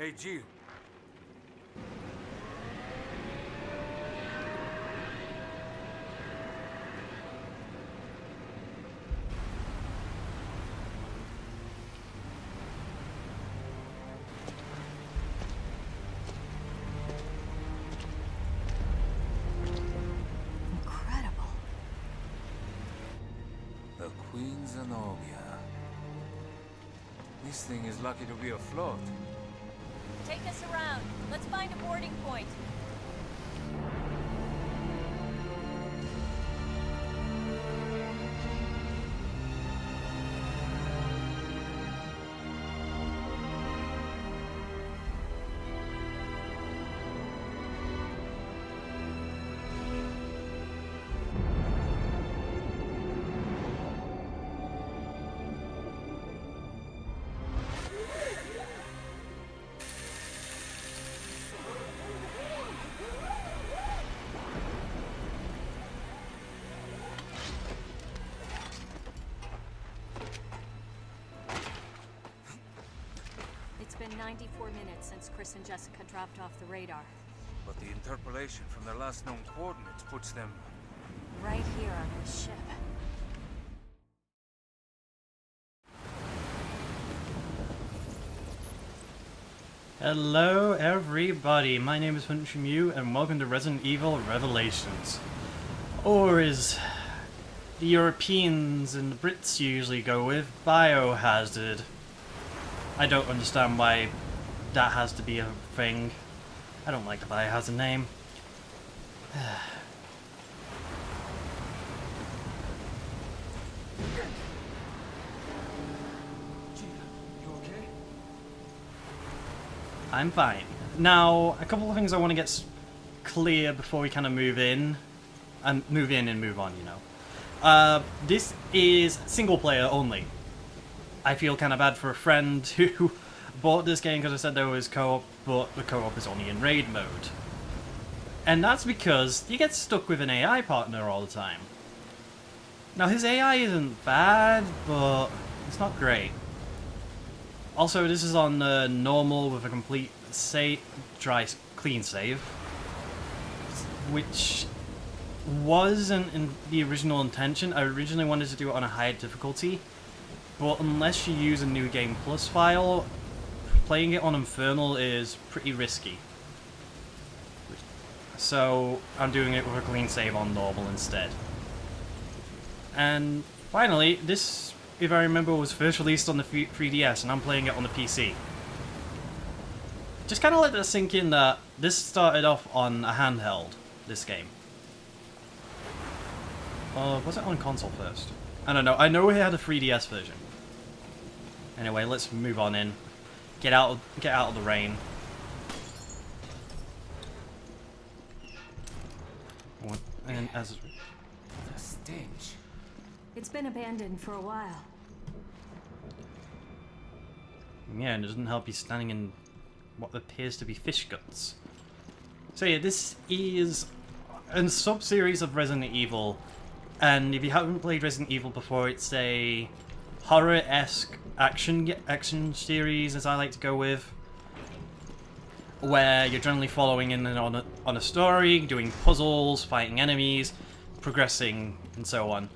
Hey, Jill. Incredible. The Queen Zenobia. This thing is lucky to be afloat. Take us around. Let's find a boarding point. It's been 94 minutes since Chris and Jessica dropped off the radar. But the interpolation from their last known coordinates puts them... Right here on this ship. Hello everybody, my name is Hunter Mew and welcome to Resident Evil Revelations. Or as the Europeans and the Brits usually go with, Biohazard. I don't understand why that has to be a thing. I don't like the Biohazard name. You okay? I'm fine. Now, a couple of things I want to get clear before we kind of move in and move on, you know. This is single player only. I feel kind of bad for a friend who bought this game because I said there was co-op, but the co-op is only in raid mode. And that's because you get stuck with an AI partner all the time. Now his AI isn't bad, but it's not great. Also, this is on normal with a complete clean save, which wasn't in the original intention. I originally wanted to do it on a higher difficulty, but unless you use a New Game Plus file, playing it on Infernal is pretty risky. So I'm doing it with a clean save on normal instead. And finally, this, if I remember, was first released on the 3DS, and I'm playing it on the PC. Just kind of let that sink in that this started off on a handheld, this game. Was it on console first? I don't know. I know we had a 3DS version. Anyway, let's move on in. Get out of the rain. And as The stench. It's been abandoned for a while. yeah, and it doesn't help you standing in what appears to be fish guts. So yeah, this is a sub-series of Resident Evil, and if you haven't played Resident Evil before, it's a horror-esque action series, as I like to go with, where you're generally following in on a story, doing puzzles, fighting enemies, progressing, and so on.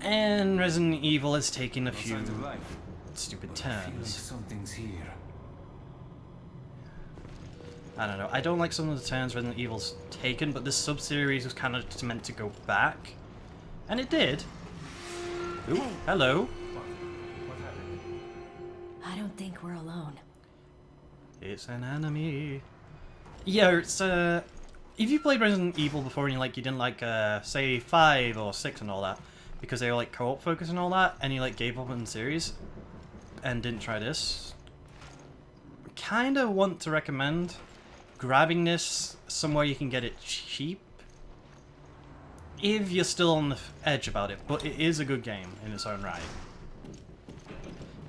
And Resident Evil has taken a few Signs of life. stupid But I feel like turns. something's here. I don't know. I don't like some of the turns Resident Evil's taken, but this sub-series was kind of just meant to go back. And it did. Ooh, Hey. hello. What happened? I don't think we're alone. It's an enemy. Yeah, it's if you played Resident Evil before and you didn't like say 5 or 6 and all that, because they were like co-op focus and all that, and you gave up on the series and didn't try this, kinda want to recommend grabbing this somewhere you can get it cheap. If you're still on the edge about it, but it is a good game in its own right.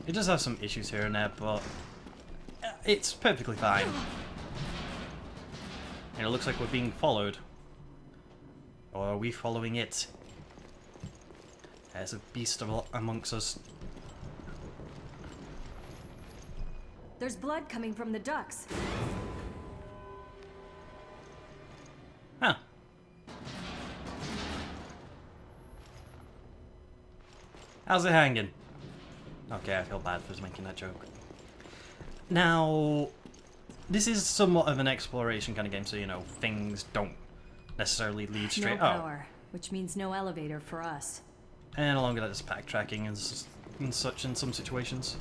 It does have some issues here and there, but it's perfectly fine. And it looks like we're being followed. Or are we following it? There's a beast amongst us. There's blood coming from the ducts. Huh. How's it hanging? Okay, I feel bad for making that joke. Now, this is somewhat of an exploration kind of game, so, you know, things don't necessarily lead straight No power, which means no elevator for us. And along with that, there's backtracking and such in some situations.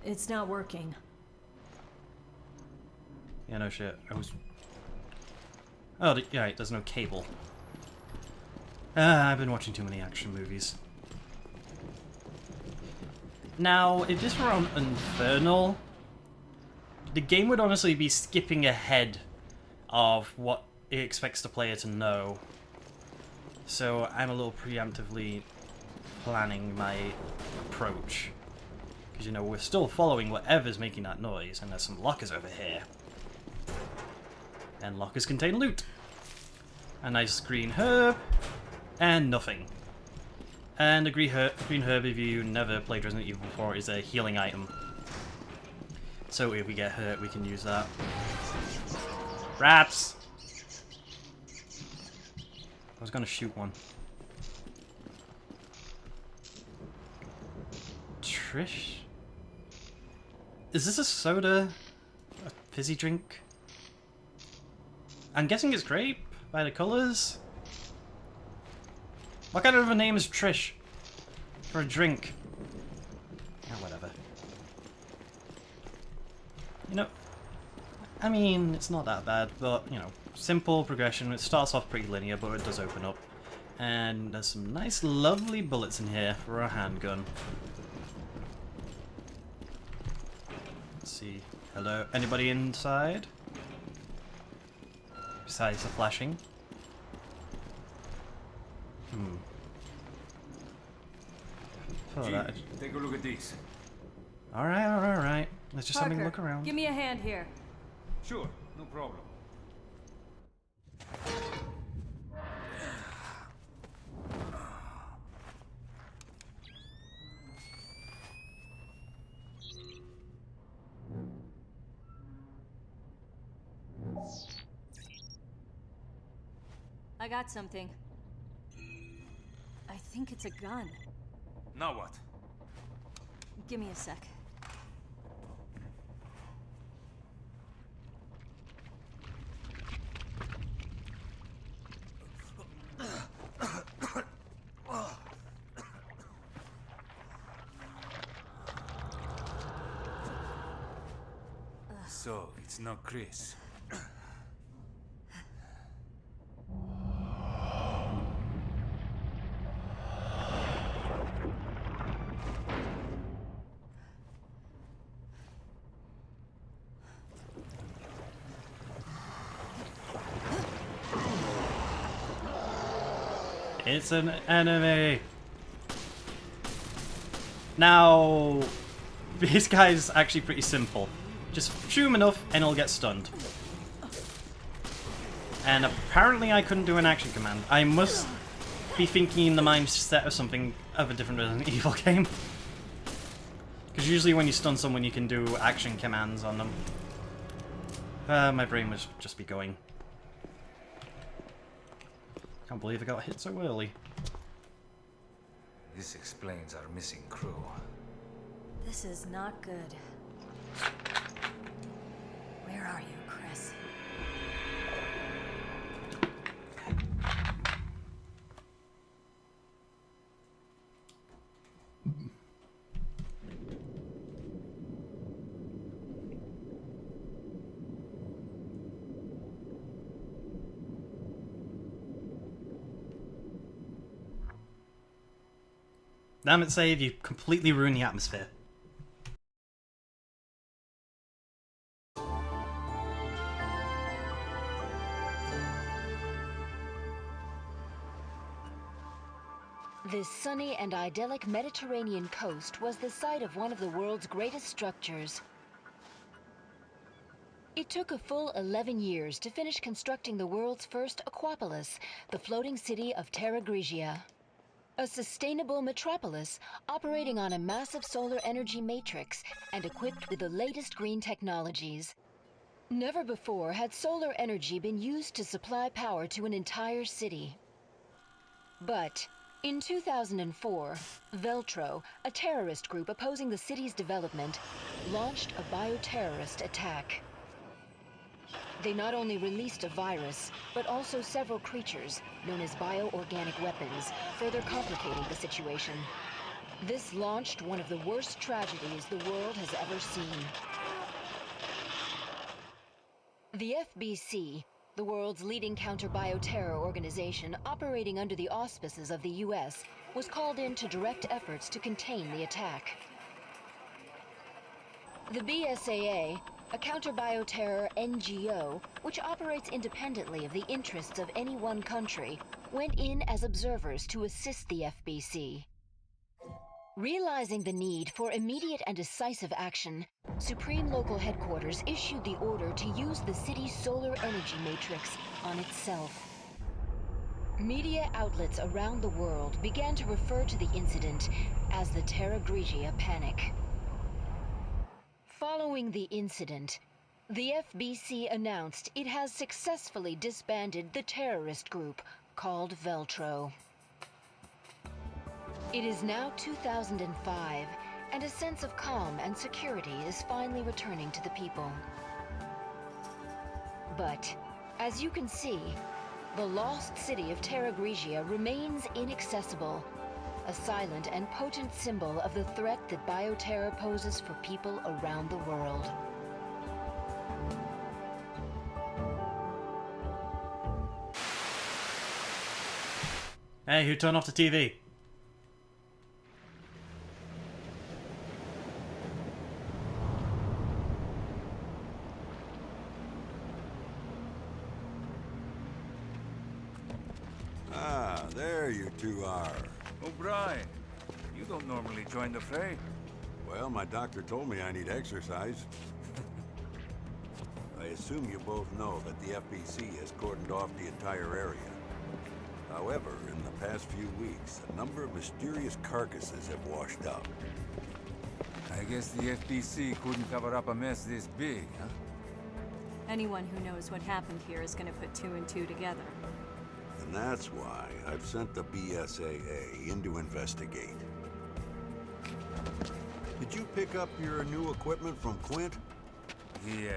It's not working. Yeah, no shit. Oh, yeah, right, there's no cable. I've been watching too many action movies. Now, if this were on Infernal, the game would honestly be skipping ahead of what it expects the player to know. So I'm a little preemptively planning my approach. Because, you know, we're still following whatever's making that noise, and there's some lockers over here. And lockers contain loot. A nice green herb, and nothing. And a green herb, if you never played Resident Evil before, is a healing item. So if we get hurt, we can use that. Rats! I was gonna shoot one. Trish? Is this a soda? A fizzy drink? I'm guessing it's grape by the colours. What kind of a name is Trish for a drink? Yeah, whatever. You know, I mean, it's not that bad, but, you know, simple progression. It starts off pretty linear, but it does open up. And there's some nice, lovely bullets in here for a handgun. Let's see. Hello? Anybody inside? Besides the flashing? Gee, take a look at these. Alright, alright, alright. Let's just have a look around. Give me a hand here. Sure, no problem. I got something. I think it's a gun. Now what? Give me a sec. So, it's not Chris. It's an enemy. Now, this guy's actually pretty simple. Just shoot him enough and he'll get stunned. And apparently I couldn't do an action command. I must be thinking in the mindset of something of a different Resident Evil game. Because usually when you stun someone you can do action commands on them. My brain must just be going. Can't believe I got hit so early. This explains our missing crew. This is not good. Where are you, Chris? Damn it, Save, you completely ruined the atmosphere. This sunny and idyllic Mediterranean coast was the site of one of the world's greatest structures. It took a full 11 years to finish constructing the world's first aquapolis, the floating city of Terra Grigia. a sustainable metropolis operating on a massive solar energy matrix and equipped with the latest green technologies. Never before had solar energy been used to supply power to an entire city. But in 2004, Veltro, a terrorist group opposing the city's development, launched a bioterrorist attack. They not only released a virus, but also several creatures, known as bioorganic weapons, further complicating the situation. This launched one of the worst tragedies the world has ever seen. The FBC, the world's leading counter-bioterror organization operating under the auspices of the US, was called in to direct efforts to contain the attack. The BSAA, a counter-bioterror NGO, which operates independently of the interests of any one country, went in as observers to assist the FBC. Realizing the need for immediate and decisive action, Supreme Local Headquarters issued the order to use the city's solar energy matrix on itself. Media outlets around the world began to refer to the incident as the Terra Grigia Panic. Following the incident, the FBC announced it has successfully disbanded the terrorist group called Veltro. It is now 2005, and a sense of calm and security is finally returning to the people. But, as you can see, the lost city of Terra Grigia remains inaccessible, a silent and potent symbol of the threat that bioterror poses for people around the world. Hey, who turned off the TV? Ah, there you two are. O'Brien, you don't normally join the fray. Well, my doctor told me I need exercise. I assume you both know that the FBC has cordoned off the entire area. However, in the past few weeks, a number of mysterious carcasses have washed up. I guess the FBC couldn't cover up a mess this big, huh? Anyone who knows what happened here is gonna put two and two together. And that's why I've sent the BSAA in to investigate. Did you pick up your new equipment from Quint? The,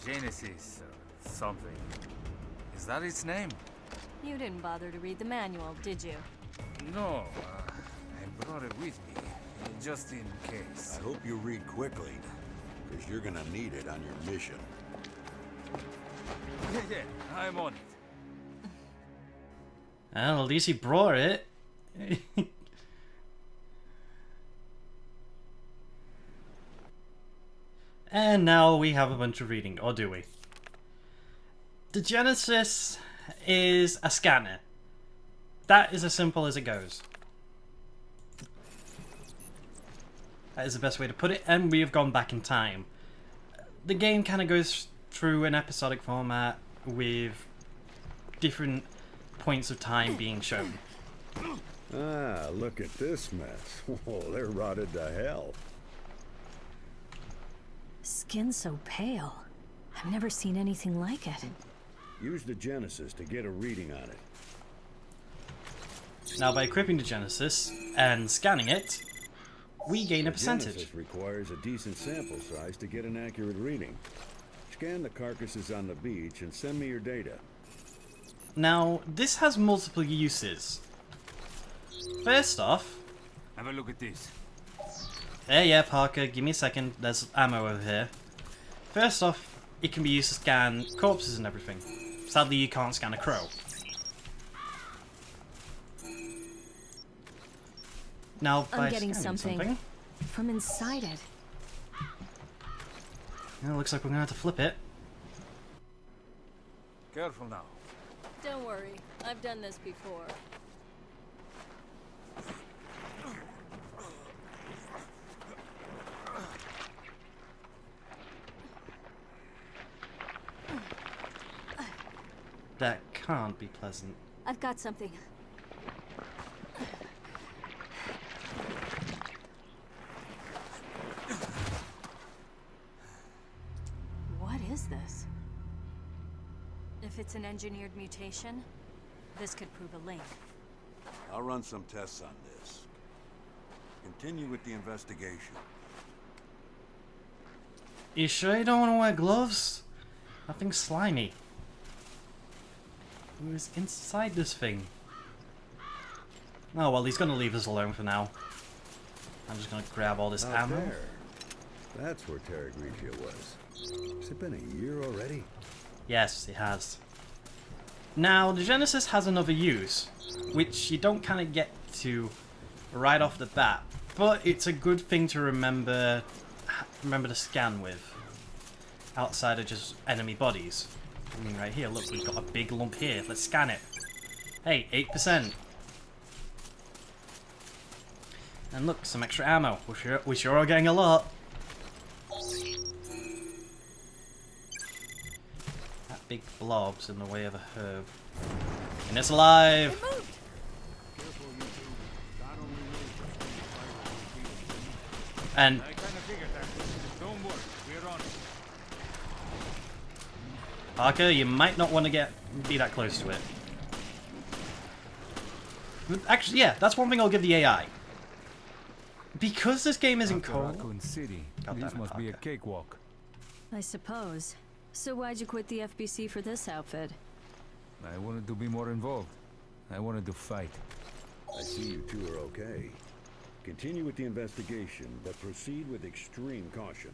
Genesis or something. Is that its name? You didn't bother to read the manual, did you? No, I brought it with me, just in case. I hope you read quickly, because you're gonna need it on your mission. Yeah, I'm on it. Well, at least he brought it. And now we have a bunch of reading, or do we? The Genesis is a scanner. That is as simple as it goes. That is the best way to put it, and we have gone back in time. The game kind of goes through an episodic format with different points of time being shown. Ah, look at this mess. Oh, they're rotted to hell. Skin so pale. I've never seen anything like it. Use the Genesis to get a reading on it. Now, by equipping the Genesis and scanning it, we gain a The percentage. Genesis requires a decent sample size to get an accurate reading. Scan the carcasses on the beach and send me your data. Now, this has multiple uses. First off, Have a look at this. yeah, Parker, give me a second. There's ammo over here. First off, it can be used to scan corpses and everything. Sadly, you can't scan a crow. Now, by I'm getting scanning something from inside it. it looks like we're gonna have to flip it. Careful now. Don't worry, I've done this before. That can't be pleasant. I've got something. it's an engineered mutation, this could prove a link. I'll run some tests on this. Continue with the investigation. You sure you don't want to wear gloves? That thing's slimy. It was inside this thing. Oh well, he's gonna leave us alone for now. I'm just gonna grab all this Out ammo. there. That's where Terra Grigia was. Has it been a year already? Yes, it has. Now, the Genesis has another use, which you don't kind of get to right off the bat, but it's a good thing to remember to scan with, outside of just enemy bodies. I mean, right here, look, we've got a big lump here. Let's scan it. Hey, 8%. And look, some extra ammo. We sure are getting a lot. That big blob's in the way of a herb. And it's alive! It moved! And I kind of figured that. Don't worry, we're on it. Parker, you might not want to be that close to it. But actually, yeah, that's one thing I'll give the AI. Because this game isn't After cold. Raccoon City, God this damn it, must be a Parker. cakewalk. I suppose. So why'd you quit the FBC for this outfit? I wanted to be more involved. I wanted to fight. I see you two are okay. Continue with the investigation, but proceed with extreme caution.